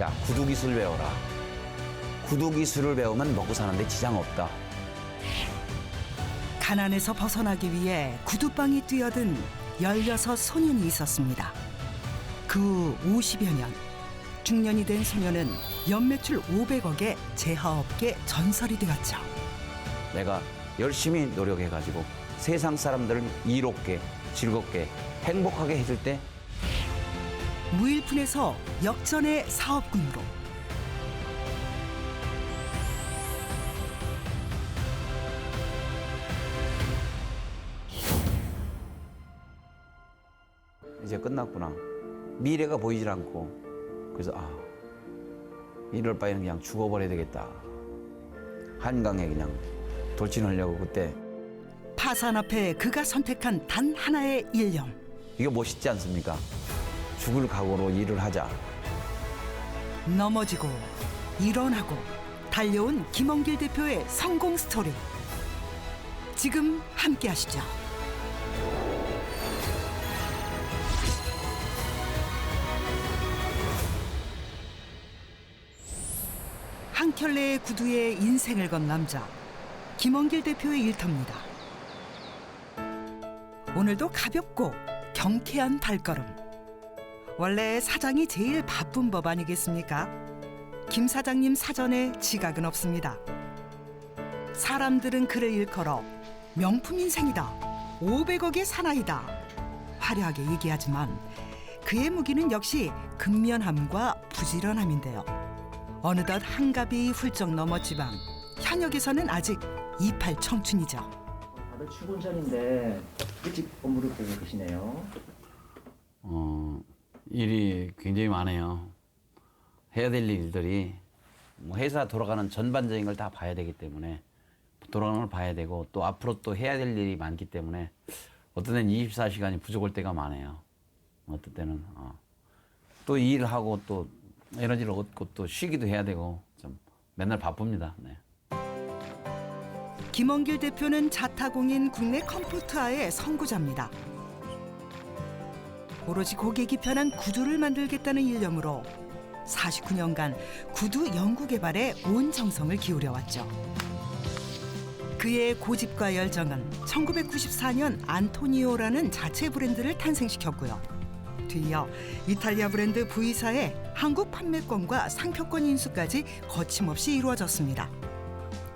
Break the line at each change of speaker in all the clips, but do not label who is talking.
야, 구두 기술 배워라. 구두 기술을 배우면 먹고 사는데 지장 없다.
가난에서 벗어나기 위해 구두방이 뛰어든 16 소년이 있었습니다. 그 50여 년, 중년이 된 소년은 연매출 500억의 제화업계 전설이 되었죠.
내가 열심히 노력해가지고 세상 사람들을 이롭게, 즐겁게, 행복하게 해줄 때
무일푼에서 역전의 사업군으로
이제 끝났구나. 미래가 보이질 않고 그래서 이럴 바에는 그냥 죽어버려야 되겠다. 한강에 그냥 돌진하려고 그때.
파산 앞에 그가 선택한 단 하나의 일념.
이게 멋있지 않습니까? 죽을 각오로 일을 하자.
넘어지고 일어나고 달려온 김원길 대표의 성공 스토리. 지금 함께 하시죠. 한 켤레의 구두에 인생을 건 남자 김원길 대표의 일터입니다. 오늘도 가볍고 경쾌한 발걸음. 원래 사장이 제일 바쁜 법 아니겠습니까? 김 사장님 사전에 지각은 없습니다. 사람들은 그를 일컬어 명품 인생이다, 500억의 사나이다 화려하게 얘기하지만 그의 무기는 역시 근면함과 부지런함인데요. 어느덧 한갑이 훌쩍 넘었지만 현역에서는 아직 28 청춘이죠.
다들 출근 전인데 일찍 업무를 보고 계시네요.
일이 굉장히 많아요. 해야 될 일들이 회사 돌아가는 전반적인 걸 다 봐야 되기 때문에 돌아가는 걸 봐야 되고 또 앞으로 또 해야 될 일이 많기 때문에 어떤 때는 24시간이 부족할 때가 많아요. 어떤 때는 또 일하고 또 에너지를 얻고 또 쉬기도 해야 되고 좀 맨날 바쁩니다. 네.
김원길 대표는 자타공인 국내 컴포트화의 선구자입니다. 오로지 고객이 편한 구두를 만들겠다는 일념으로 49년간 구두 연구 개발에 온 정성을 기울여왔죠. 그의 고집과 열정은 1994년 안토니오라는 자체 브랜드를 탄생시켰고요. 뒤이어 이탈리아 브랜드 V사의 한국 판매권과 상표권 인수까지 거침없이 이루어졌습니다.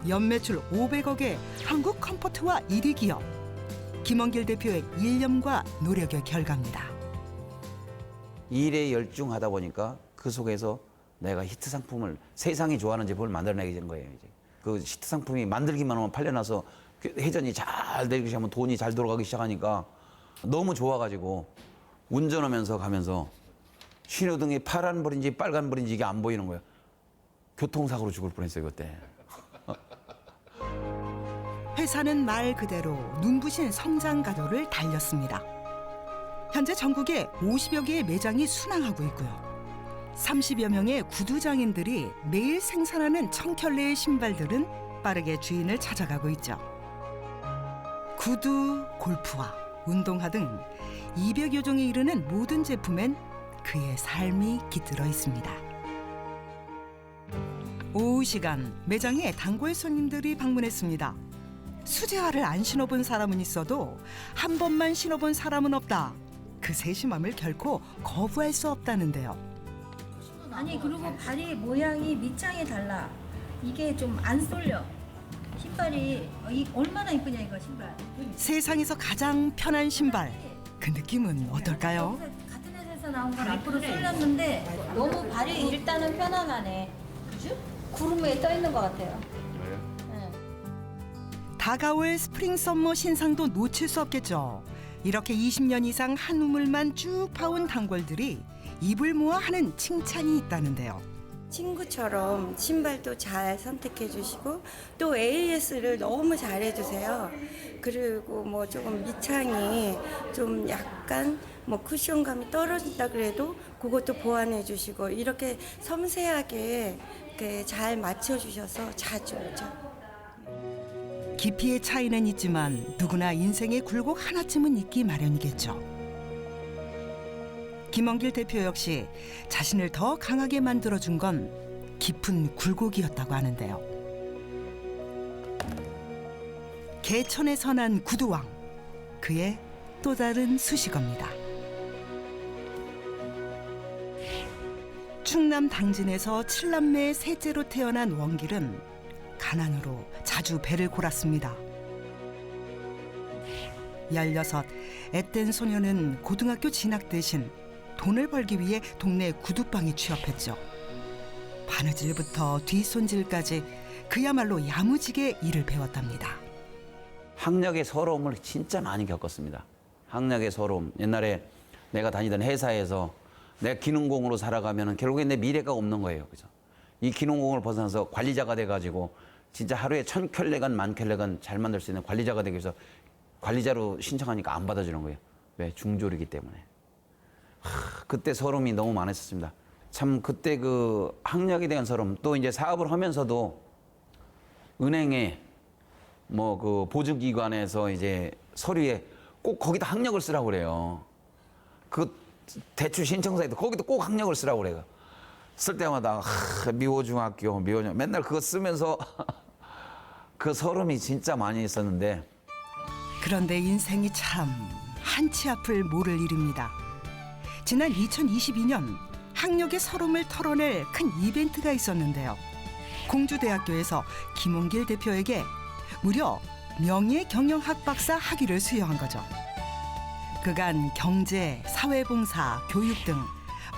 연매출 500억의 한국 컴포트와 1위 기업. 김원길 대표의 일념과 노력의 결과입니다.
일에 열중하다 보니까 그 속에서 내가 히트 상품을 세상이 좋아하는 제품을 만들어내게 된 거예요. 이제 그 히트 상품이 만들기만 하면 팔려나서 회전이 잘 되기 시작하면 돈이 잘 돌아가기 시작하니까 너무 좋아가지고 운전하면서 가면서 신호등이 파란불인지 빨간불인지 이게 안 보이는 거예요. 교통사고로 죽을 뻔했어요 그때.
회사는 말 그대로 눈부신 성장 가도를 달렸습니다. 현재 전국에 50여 개의 매장이 순항하고 있고요. 30여 명의 구두장인들이 매일 생산하는 1000켤레의 신발들은 빠르게 주인을 찾아가고 있죠. 구두, 골프화, 운동화 등 200여 종에 이르는 모든 제품엔 그의 삶이 깃들어 있습니다. 오후 시간 매장에 단골 손님들이 방문했습니다. 수제화를 안 신어본 사람은 있어도 한 번만 신어본 사람은 없다. 그 세심함을 결코 거부할 수 없다는데요.
아니 그리고 발이 모양이 밑창이 달라. 이게 좀 안 쏠려. 신발이 얼마나 이쁘냐 이거 신발.
세상에서 가장 편한 신발. 그 느낌은 어떨까요?
같은 회사에서 나온 건 앞으로 쏠렸는데 너무 발이 일단은 편안하네. 그죠? 구름 위에 떠 있는 것 같아요. 네.
다가올 스프링 썸머 신상도 놓칠 수 없겠죠. 이렇게 20년 이상 한 우물만 쭉 파온 단골들이 입을 모아 하는 칭찬이 있다는데요.
친구처럼 신발도 잘 선택해 주시고 또 AS를 너무 잘해 주세요. 그리고 뭐 조금 밑창이 좀 약간 뭐 쿠션감이 떨어진다 그래도 그것도 보완해 주시고 이렇게 섬세하게 이렇게 잘 맞춰 주셔서 자주 오죠.
깊이의 차이는 있지만 누구나 인생의 굴곡 하나쯤은 있기 마련이겠죠. 김원길 대표 역시 자신을 더 강하게 만들어준 건 깊은 굴곡이었다고 하는데요. 개천에서 난 구두왕, 그의 또 다른 수식어입니다. 충남 당진에서 7남매의 셋째로 태어난 원길은 가난으로 자주 배를 골았습니다. 16, 앳된 소녀는 고등학교 진학 대신 돈을 벌기 위해 동네 구두방에 취업했죠. 바느질부터 뒷손질까지 그야말로 야무지게 일을 배웠답니다.
학력의 서러움을 진짜 많이 겪었습니다. 학력의 서러움. 옛날에 내가 다니던 회사에서 내가 기능공으로 살아가면 결국엔 내 미래가 없는 거예요. 그죠? 이 기능공을 벗어나서 관리자가 돼가지고 진짜 하루에 1000켤레간 10,000켤레간 잘 만들 수 있는 관리자가 되기 위해서 관리자로 신청하니까 안 받아주는 거예요. 왜? 중졸이기 때문에. 그때 서러움이 너무 많았었습니다. 참 그때 그 학력에 대한 서러움, 또 이제 사업을 하면서도 은행에 뭐 그 보증기관에서 이제 서류에 꼭 거기다 학력을 쓰라고 그래요. 그 대출 신청서에도 거기도 꼭 학력을 쓰라고 그래요. 쓸 때마다 미호중학교 맨날 그거 쓰면서 그 서름이 진짜 많이 있었는데.
그런데 인생이 참 한치 앞을 모를 일입니다. 지난 2022년 학력의 서름을 털어낼 큰 이벤트가 있었는데요. 공주대학교에서 김원길 대표에게 무려 명예경영학 박사 학위를 수여한 거죠. 그간 경제, 사회봉사, 교육 등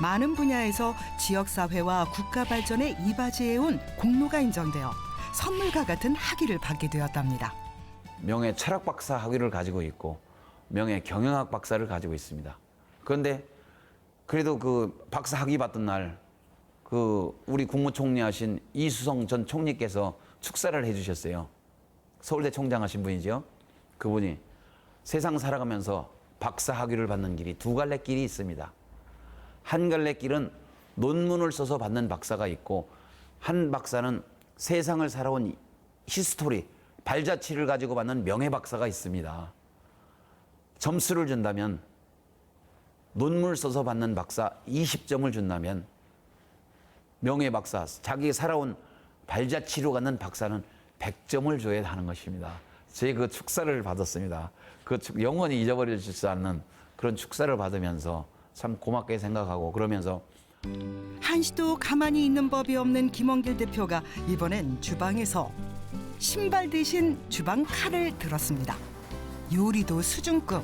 많은 분야에서 지역사회와 국가 발전에 이바지해온 공로가 인정되어 선물과 같은 학위를 받게 되었답니다.
명예 철학 박사 학위를 가지고 있고 명예 경영학 박사를 가지고 있습니다. 그런데 그래도 그 박사 학위 받던 날 그 우리 국무총리 하신 이수성 전 총리께서 축사를 해주셨어요. 서울대 총장 하신 분이죠. 그분이 세상 살아가면서 박사 학위를 받는 길이 두 갈래 길이 있습니다. 한 갈래 길은 논문을 써서 받는 박사가 있고, 한 박사는 세상을 살아온 히스토리, 발자취를 가지고 받는 명예 박사가 있습니다. 점수를 준다면 논문을 써서 받는 박사 20점을 준다면 명예 박사, 자기 살아온 발자취로 갖는 박사는 100점을 줘야 하는 것입니다. 제 그 축사를 받았습니다. 그 영원히 잊어버려지지 않는 그런 축사를 받으면서 참 고맙게 생각하고, 그러면서
한시도 가만히 있는 법이 없는 김원길 대표가 이번엔 주방에서 신발 대신 주방 칼을 들었습니다. 요리도 수준급.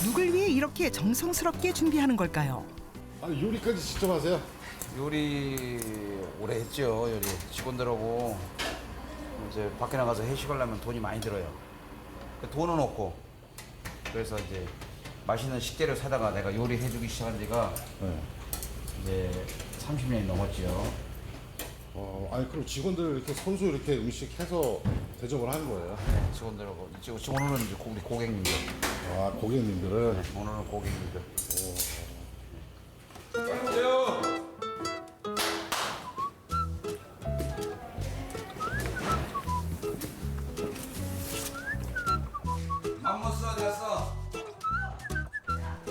누굴 위해 이렇게 정성스럽게 준비하는 걸까요?
아니 요리까지 직접 하세요?
요리 오래 했죠. 요리 직원들하고 이제 밖에 나가서 회식하려면 돈이 많이 들어요. 돈은 없고, 그래서 이제 맛있는 식재료 사다가 내가 요리해주기 시작한 지가 이제 30년이 넘었죠.
아니 그럼 직원들 이렇게 손수 이렇게 음식 해서 대접을 하는 거예요?
직원들하고 오늘은 이제 우리 고객님들.
아 고객님들은
오늘은 고객님들.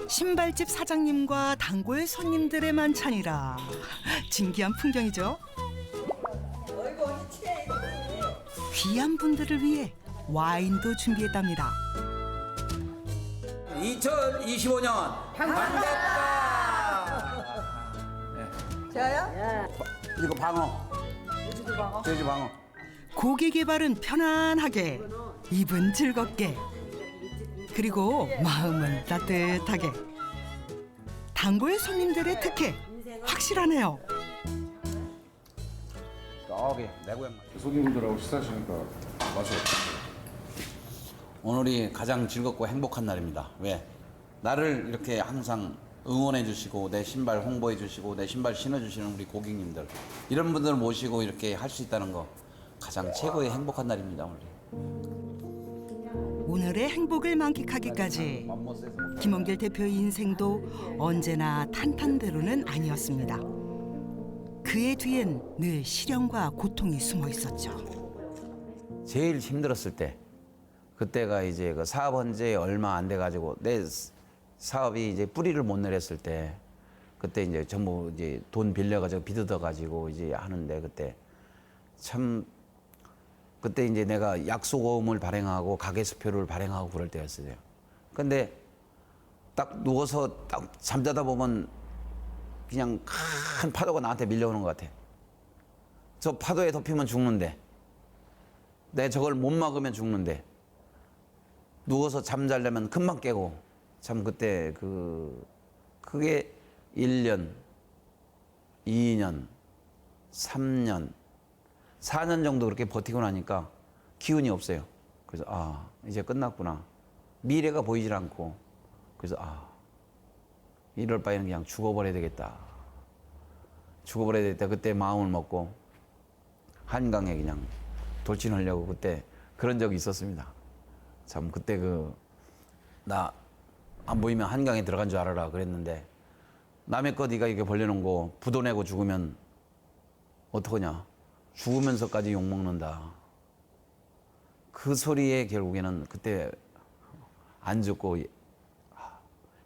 신발집 사장님과 단골 손님들의 만찬이라 진기한 풍경이죠. 귀한 분들을 위해 와인도 준비했답니다.
2025년 반갑다.
저요?
이거 방어. 제주 방어. 제주 방어.
고기 개발은 편안하게, 입은 즐겁게, 그리고 마음은 따뜻하게. 단골 손님들의 특혜 확실하네요.
저기 내 고향 맛.
손님들하고 식사하시니까 맛이 어떠세요?
오늘이 가장 즐겁고 행복한 날입니다. 왜? 나를 이렇게 항상 응원해 주시고 내 신발 홍보해 주시고 내 신발 신어 주시는 우리 고객님들, 이런 분들 모시고 이렇게 할 수 있다는 거 가장 최고의 행복한 날입니다.
오늘의 행복을 만끽하기까지 김원길 대표의 인생도 언제나 탄탄대로는 아니었습니다. 그의 뒤엔 늘 시련과 고통이 숨어 있었죠.
제일 힘들었을 때, 그때가 이제 그 사업한 지 얼마 안 돼 가지고 내 사업이 이제 뿌리를 못 내렸을 때, 그때 이제 전부 이제 돈 빌려가지고 빚어가지고 이제 하는데 그때 참 그때 이제 내가 약소금을 발행하고 가계수표를 발행하고 그럴 때였어요. 근데 딱 누워서 딱 잠자다 보면 그냥 큰 파도가 나한테 밀려오는 것 같아. 저 파도에 덮이면 죽는데, 내가 저걸 못 막으면 죽는데, 누워서 잠자려면 금방 깨고, 참 그때 그게 1년, 2년, 3년, 4년 정도 그렇게 버티고 나니까 기운이 없어요. 그래서 이제 끝났구나. 미래가 보이질 않고, 그래서 이럴 바에는 그냥 죽어버려야 되겠다. 죽어버려야 되겠다. 그때 마음을 먹고 한강에 그냥 돌진하려고 그때 그런 적이 있었습니다. 참 그때 나 안 보이면 한강에 들어간 줄 알아라 그랬는데 남의 것 네가 이렇게 벌려놓은 거 부도 내고 죽으면 어떡하냐. 죽으면서까지 욕먹는다. 그 소리에 결국에는 그때 안 죽고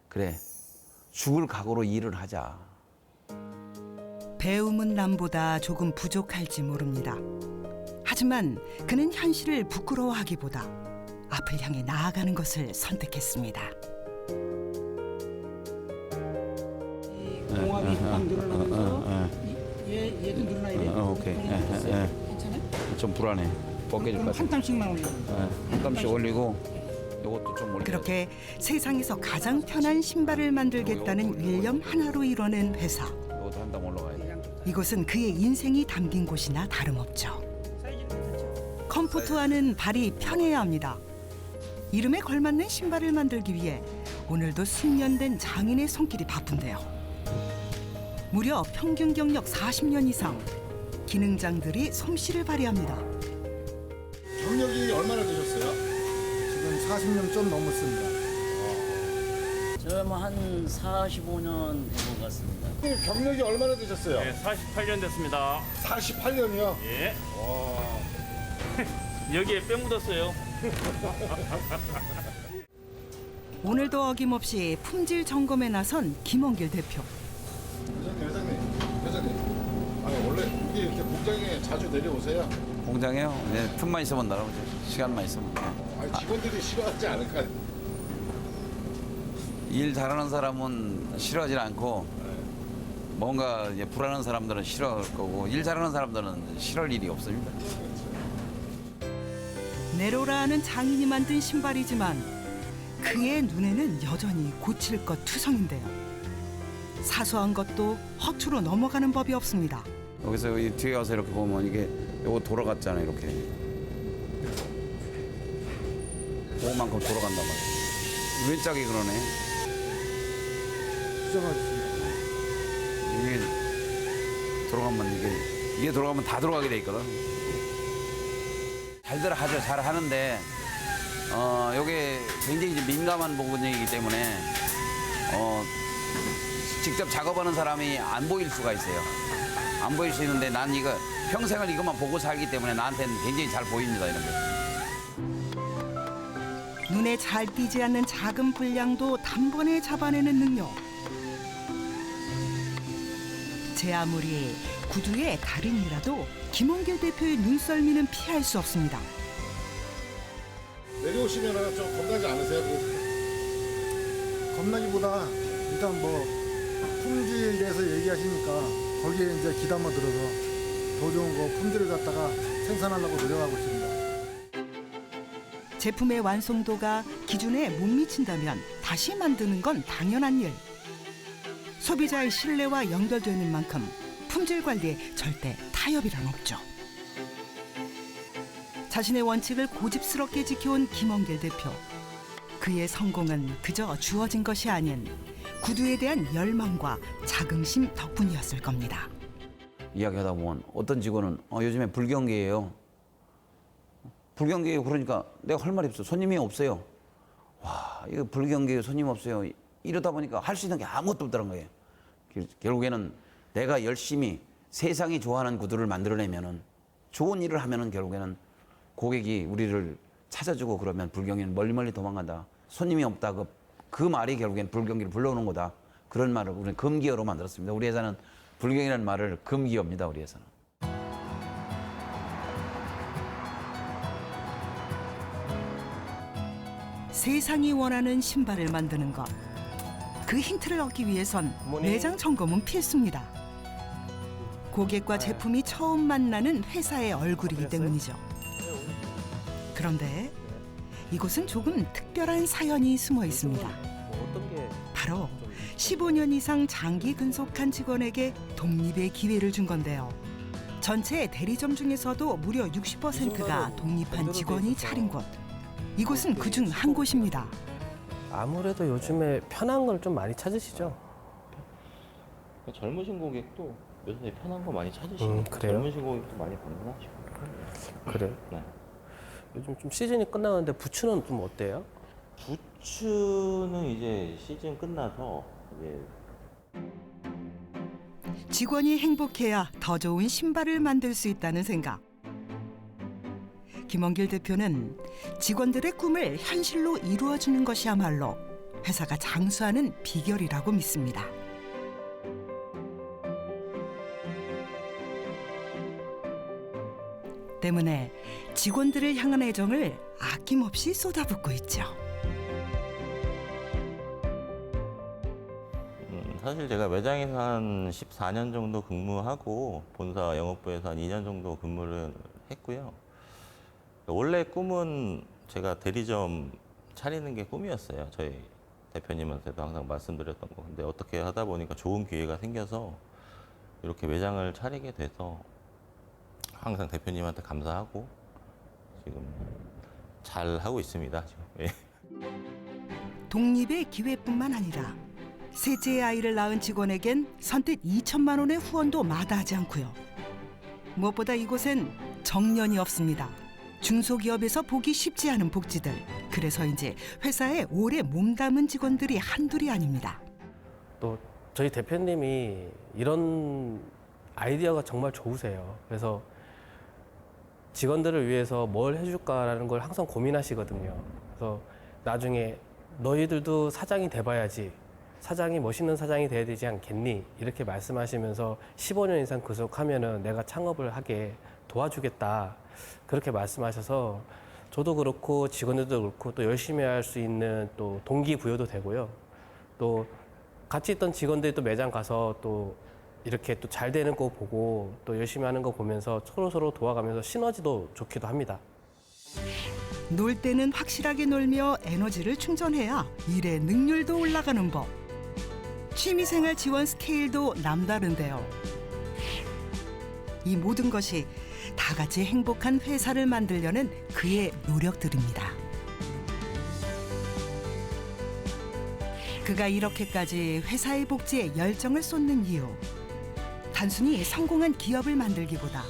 그래 죽을 각오로 일을 하자.
배움은 남보다 조금 부족할지 모릅니다. 하지만 그는 현실을 부끄러워하기보다 앞을 향해 나아가는 것을 선택했습니다.
공합이 딱 늘어나면서 얘도 늘어나야 돼.
오케이.
괜찮아요?
좀 불안해. 뻗겨질 것 같아.
한 땀씩만 올려.
한 땀씩 올리고 이것도 좀 올리고.
그렇게 세상에서 가장 편한 신발을 만들겠다는 일념 하나로 이뤄낸 회사.
이것도 한 땀 올라가야 돼.
이곳은 그의 인생이 담긴 곳이나 다름없죠. 컴포트와는 발이 편해야 합니다. 이름에 걸맞는 신발을 만들기 위해 오늘도 숙련된 장인의 손길이 바쁜데요. 무려 평균 경력 40년 이상 기능장들이 솜씨를 발휘합니다.
경력이 얼마나 되셨어요?
지금 40년 좀 넘었습니다.
저는 한 45년 된것 같습니다.
경력이 얼마나 되셨어요?
네, 48년 됐습니다.
48년이요?
예.
와.
여기에 뼈 묻었어요.
오늘도 어김없이 품질 점검에 나선 김원길 대표.
회장님. 아니 원래 여기 이렇게 공장에 자주 내려오세요?
공장에요? 네, 틈만 있으면 날아오죠. 시간만 있으면.
아니 직원들이 싫어하지 않을까요?
일 잘하는 사람은 싫어하지 않고 뭔가 이제 불안한 사람들은 싫어할 거고 일 잘하는 사람들은 싫어할 일이 없습니다.
네로라는 장인이 만든 신발이지만 그의 눈에는 여전히 고칠 것 투성인데요. 사소한 것도 허투루 넘어가는 법이 없습니다.
여기서 이 뒤에 와서 이렇게 보면 이게 요거 돌아갔잖아요. 이렇게. 그만큼 돌아간단 말이에요. 왜 짝이 그러네. 이게 돌아가면 이게 돌아가면 다 돌아가게 돼 있거든. 잘들 하죠. 잘 하는데 요게 굉장히 이제 민감한 부분이기 때문에 직접 작업하는 사람이 안 보일 수가 있어요. 안 보일 수 있는데 난 이거 평생을 이것만 보고 살기 때문에 나한테는 굉장히 잘 보입니다. 이런 게.
눈에 잘 띄지 않는 작은 분량도 단번에 잡아내는 능력. 제 아무리 구두의 달인이라도 김원길 대표의 눈썰미는 피할 수 없습니다.
내려오시면 좀 겁나지 않으세요?
겁나기보다 일단 뭐 품질에 대해서 얘기하시니까 거기에 이제 기담아 들어서 더 좋은 거 품질을 갖다가 생산하려고 노력하고 있습니다.
제품의 완성도가 기준에 못 미친다면 다시 만드는 건 당연한 일. 소비자의 신뢰와 연결되는 만큼 품질 관리에 절대 타협이란 없죠. 자신의 원칙을 고집스럽게 지켜온 김원길 대표. 그의 성공은 그저 주어진 것이 아닌 구두에 대한 열망과 자긍심 덕분이었을 겁니다.
이야기하다 보면 어떤 직원은 요즘에 불경기예요. 불경기예요. 그러니까 내가 할 말이 없어. 손님이 없어요. 와, 이거 불경기예요. 손님 없어요. 이러다 보니까 할 수 있는 게 아무것도 없다는 거예요. 결국에는 내가 열심히 세상이 좋아하는 구두를 만들어내면은 좋은 일을 하면은 결국에는 고객이 우리를 찾아주고 그러면 불경기는 멀리 도망간다. 손님이 없다. 그 말이 결국엔 불경기를 불러오는 거다. 그런 말을 우리는 금기어로 만들었습니다. 우리 회사는 불경이라는 말을 금기어입니다. 우리 회사는.
세상이 원하는 신발을 만드는 것. 그 힌트를 얻기 위해선 매장 점검은 필수입니다. 고객과 제품이 처음 만나는 회사의 얼굴이기 때문이죠. 그런데 이곳은 조금 특별한 사연이 숨어 있습니다. 바로 15년 이상 장기 근속한 직원에게 독립의 기회를 준 건데요. 전체 대리점 중에서도 무려 60%가 독립한 직원이 차린 곳. 이곳은 그중 한 곳입니다.
아무래도 요즘에 편한 걸 좀 많이 찾으시죠?
젊으신 고객도 요새 편한 거 많이 찾으시니까
그래요?
젊으신 고객도 많이 방문하시고.
그래요?
네.
요즘 좀 시즌이 끝나는데 부츠는 좀 어때요?
부츠는 이제 시즌 끝나서 이제
직원이 행복해야 더 좋은 신발을 만들 수 있다는 생각. 김원길 대표는 직원들의 꿈을 현실로 이루어주는 것이야말로 회사가 장수하는 비결이라고 믿습니다. 때문에 직원들을 향한 애정을 아낌없이 쏟아붓고 있죠.
사실 제가 매장에서 한 14년 정도 근무하고 본사 영업부에서 한 2년 정도 근무를 했고요. 원래 꿈은 제가 대리점 차리는 게 꿈이었어요. 저희 대표님한테도 항상 말씀드렸던 거. 근데 어떻게 하다 보니까 좋은 기회가 생겨서 이렇게 매장을 차리게 돼서 항상 대표님한테 감사하고 지금 잘 하고 있습니다. 지금. 예.
독립의 기회뿐만 아니라 셋째의 아이를 낳은 직원에겐 선뜻 2천만 원의 후원도 마다하지 않고요. 무엇보다 이곳엔 정년이 없습니다. 중소기업에서 보기 쉽지 않은 복지들. 그래서인지 회사에 오래 몸담은 직원들이 한둘이 아닙니다.
또 저희 대표님이 이런 아이디어가 정말 좋으세요. 그래서 직원들을 위해서 뭘 해줄까라는 걸 항상 고민하시거든요. 그래서 나중에 너희들도 사장이 돼봐야지. 사장이 멋있는 사장이 돼야 되지 않겠니? 이렇게 말씀하시면서 15년 이상 근속하면은 내가 창업을 하게 도와주겠다. 그렇게 말씀하셔서 저도 그렇고 직원들도 그렇고 또 열심히 할 수 있는 또 동기부여도 되고요. 또 같이 있던 직원들이 또 매장 가서 또 이렇게 또 잘 되는 거 보고 또 열심히 하는 거 보면서 서로 도와가면서 시너지도 좋기도 합니다.
놀 때는 확실하게 놀며 에너지를 충전해야 일의 능률도 올라가는 법. 취미생활 지원 스케일도 남다른데요. 이 모든 것이 다 같이 행복한 회사를 만들려는 그의 노력들입니다. 그가 이렇게까지 회사의 복지에 열정을 쏟는 이유. 단순히 성공한 기업을 만들기보다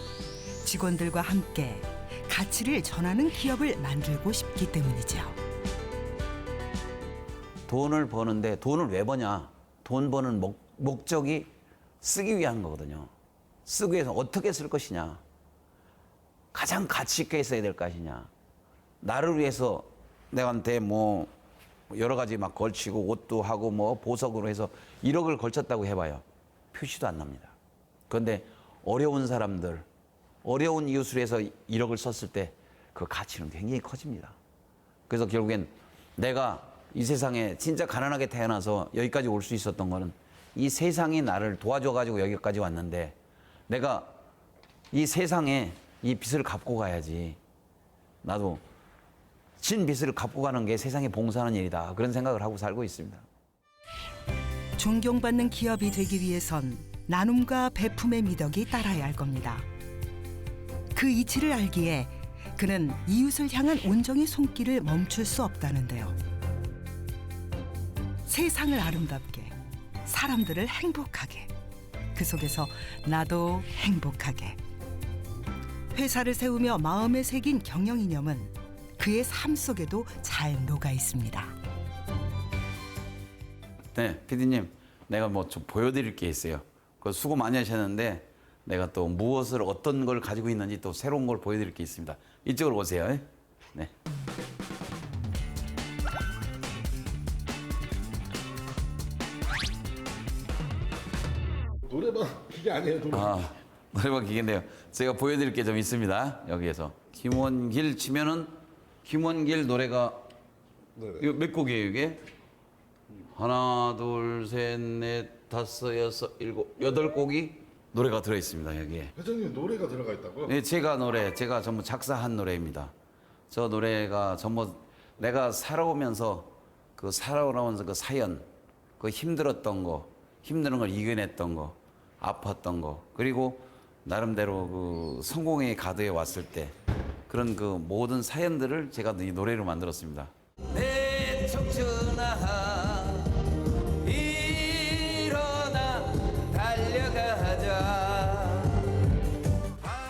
직원들과 함께 가치를 전하는 기업을 만들고 싶기 때문이죠.
돈을 버는데 돈을 왜 버냐? 돈 버는 목적이 쓰기 위한 거거든요. 쓰기 위해서 어떻게 쓸 것이냐? 가장 가치 있게 써야 될 것이냐? 나를 위해서 내한테 뭐 여러 가지 막 걸치고 옷도 하고 뭐 보석으로 해서 1억을 걸쳤다고 해봐요. 표시도 안 납니다. 그런데 어려운 사람들, 어려운 이웃을 위해서 1억을 썼을 때 그 가치는 굉장히 커집니다. 그래서 결국엔 내가 이 세상에 진짜 가난하게 태어나서 여기까지 올 수 있었던 거는 이 세상이 나를 도와줘가지고 여기까지 왔는데 내가 이 세상에 이 빚을 갚고 가야지. 나도 진 빚을 갚고 가는 게 세상에 봉사하는 일이다. 그런 생각을 하고 살고 있습니다.
존경받는 기업이 되기 위해선 나눔과 베품의 미덕이 따라야 할 겁니다. 그 이치를 알기에 그는 이웃을 향한 온정의 손길을 멈출 수 없다는데요. 세상을 아름답게, 사람들을 행복하게, 그 속에서 나도 행복하게. 회사를 세우며 마음에 새긴 경영 이념은 그의 삶 속에도 잘 녹아 있습니다.
네, PD님, 내가 뭐 좀 보여드릴 게 있어요. 그 수고 많이 하셨는데 내가 또 무엇을 어떤 걸 가지고 있는지 또 새로운 걸 보여드릴 게 있습니다. 이쪽으로 오세요. 네.
노래방 기계 아니에요, 노래방.
노래방 기계인데요. 제가 보여드릴 게 좀 있습니다. 여기에서 김원길 치면은 김원길 노래가 이거 몇 곡이에요 이게? 하나, 둘, 셋, 넷, 다섯, 여섯, 일곱, 8곡이 노래가 들어 있습니다 여기에.
회장님 노래가 들어가 있다고요?
네, 제가 전부 작사한 노래입니다. 저 노래가 전부 내가 살아오면서 그 사연, 그 힘든 걸 이겨냈던 거, 아팠던 거, 그리고 나름대로 그 성공의 가도에 왔을 때 그런 그 모든 사연들을 제가 이 노래로 만들었습니다. 내 청춘아 일어나 달려가자.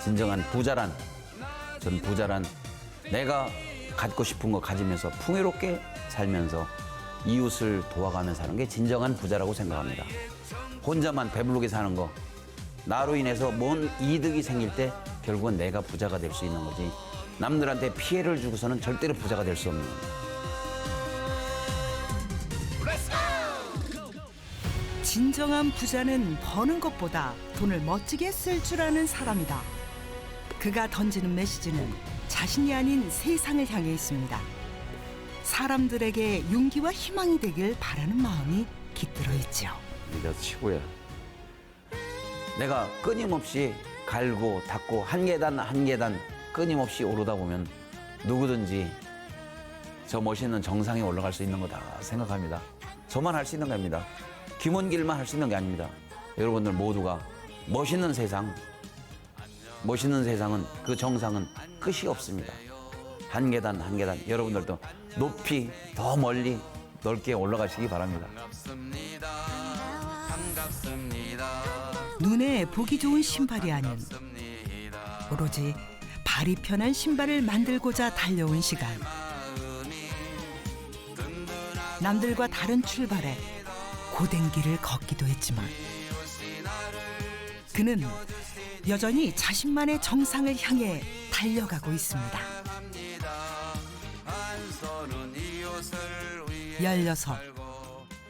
진정한 부자란 내가 갖고 싶은 거 가지면서 풍요롭게 살면서 이웃을 도와가며 사는 게 진정한 부자라고 생각합니다. 혼자만 배부르게 사는 거, 나로 인해서 뭔 이득이 생길 때 결국은 내가 부자가 될 수 있는 거지, 남들한테 피해를 주고서는 절대로 부자가 될 수 없는 겁니다.
진정한 부자는 버는 것보다 돈을 멋지게 쓸 줄 아는 사람이다. 그가 던지는 메시지는 자신이 아닌 세상을 향해 있습니다. 사람들에게 용기와 희망이 되길 바라는 마음이 깃들어 있죠.
네가 최고야. 내가 끊임없이 갈고 닦고 한 계단 끊임없이 오르다 보면 누구든지 저 멋있는 정상에 올라갈 수 있는 거다 생각합니다. 저만 할 수 있는 겁니다. 김원길만 할 수 있는 게 아닙니다. 여러분들 모두가 멋있는 세상은 그 정상은 끝이 없습니다. 한 계단 여러분들도 높이 더 멀리 넓게 올라가시기 바랍니다.
눈에 보기 좋은 신발이 아닌 오로지 발이 편한 신발을 만들고자 달려온 시간. 남들과 다른 출발에 고된 길을 걷기도 했지만 그는 여전히 자신만의 정상을 향해 달려가고 있습니다. 16.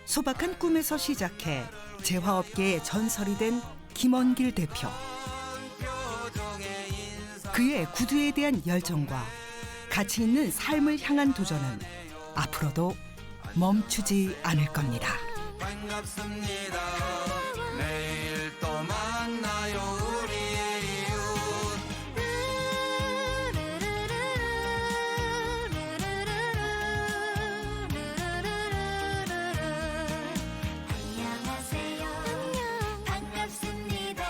소박한 꿈에서 시작해 재화업계의 전설이 된 김원길 대표. 그의 구두에 대한 열정과 가치 있는 삶을 향한 도전은 앞으로도 멈추지 않을 겁니다.
반갑습니다. 내일 또 만나요 우리의 이웃.
안녕하세요. 반갑습니다.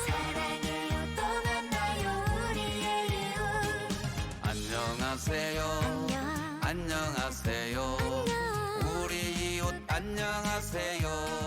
사랑해요 또 만나요 우리의 이웃.
안녕하세요. 안녕하세요. 우리 이웃 안녕하세요.